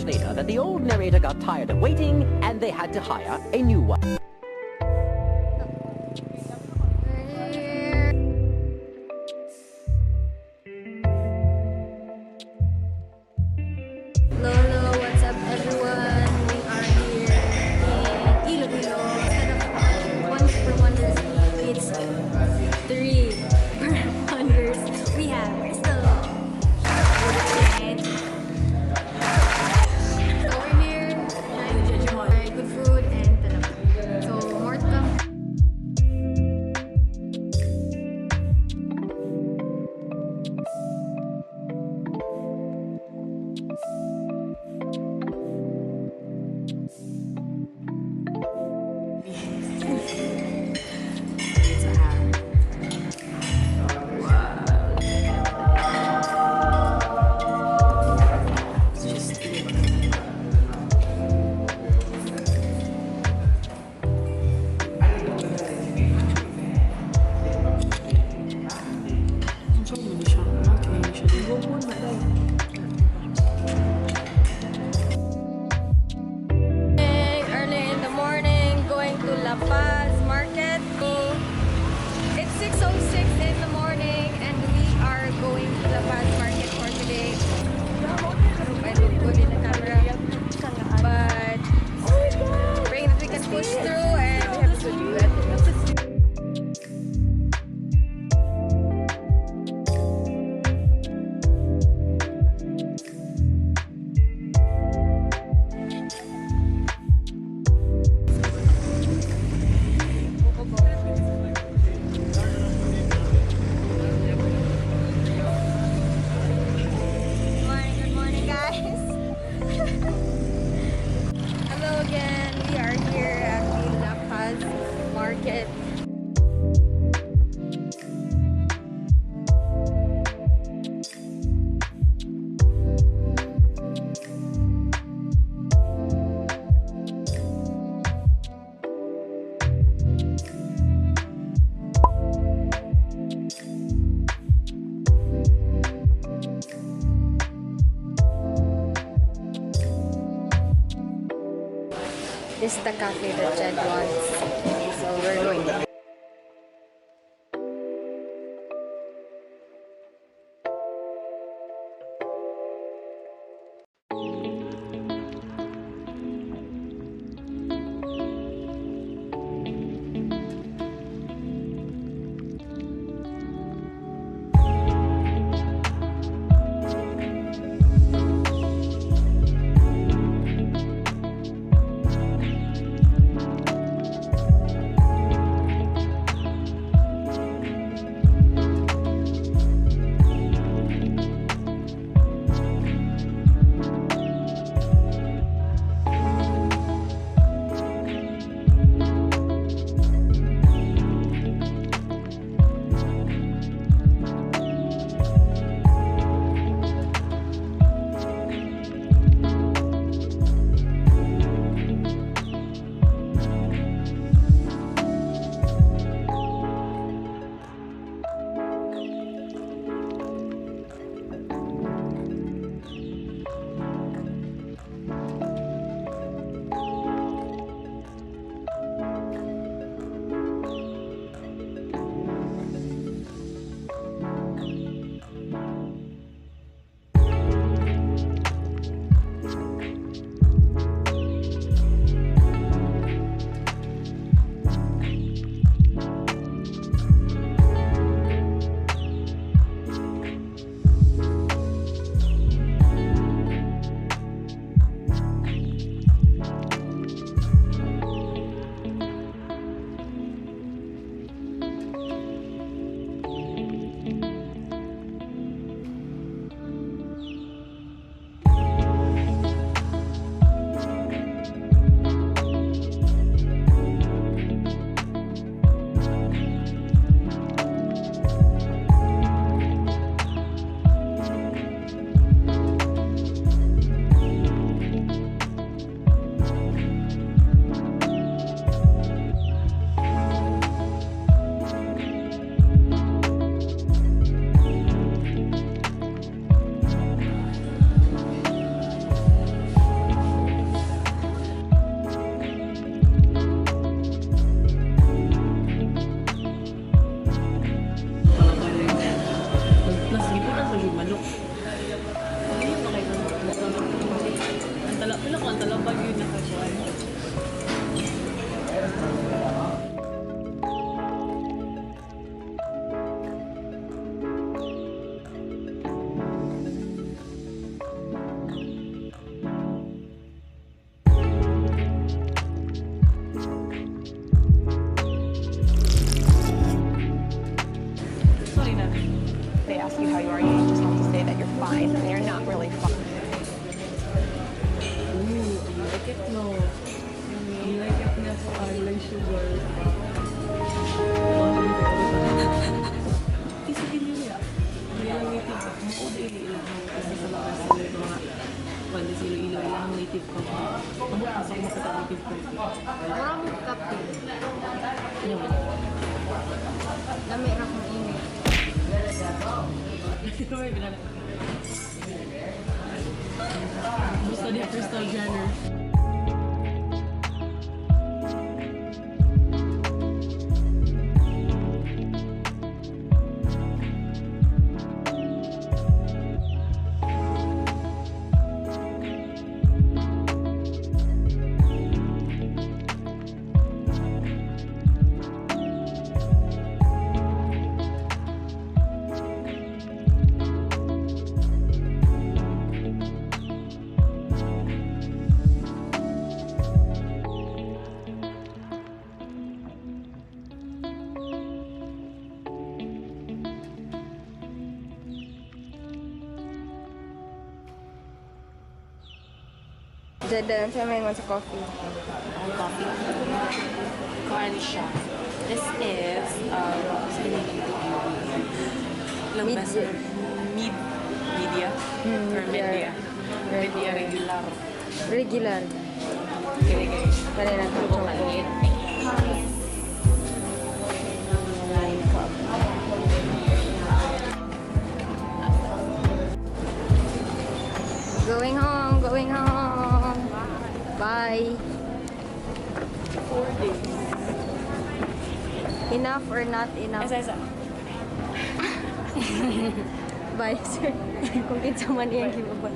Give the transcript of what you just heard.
much later that the old narrator got tired of waiting and they had to hire a new one. Lolo, what's up everyone? We are here in Iloilo. Instead of one per wonders, it's 3 per wonders. We have Crystal. And so we're here trying to enjoy good food and talabahan. So more to come. Early in the morning, going to La Paz Market. So it's 6:06 in the morning, and we are going to La Paz Market for today. I don't put in the camera, but praying that we can push through and we have to do that. Good morning, guys. Hello again. We are here at the La Paz Market. This is the cafe that Jed wants. So we're going there. ask you how you are, you just have to say that you're fine, and you're not really fine. Ooh, I like it no. I like it na like sugar. Isa din yun ya. Kaya lang native ako. Maod ili-ilang kasi sa mga sila mga wala sila ilang native ko. Amo pasok mo sa native ko. Murang kape. Dami ra kong init. May binala. Gusto niya Crystal Jenner. Dadan sa may sa coffee. Ang coffee. Kuhaan siya. This is, media? Or media? Media regular. Regular. Okay, guys. Kanina ito Ako maliit. Going home, going home. Bye. 4 days. Enough or not enough? Isa. Bye, sir. Kung kinsa man iyang gibabay.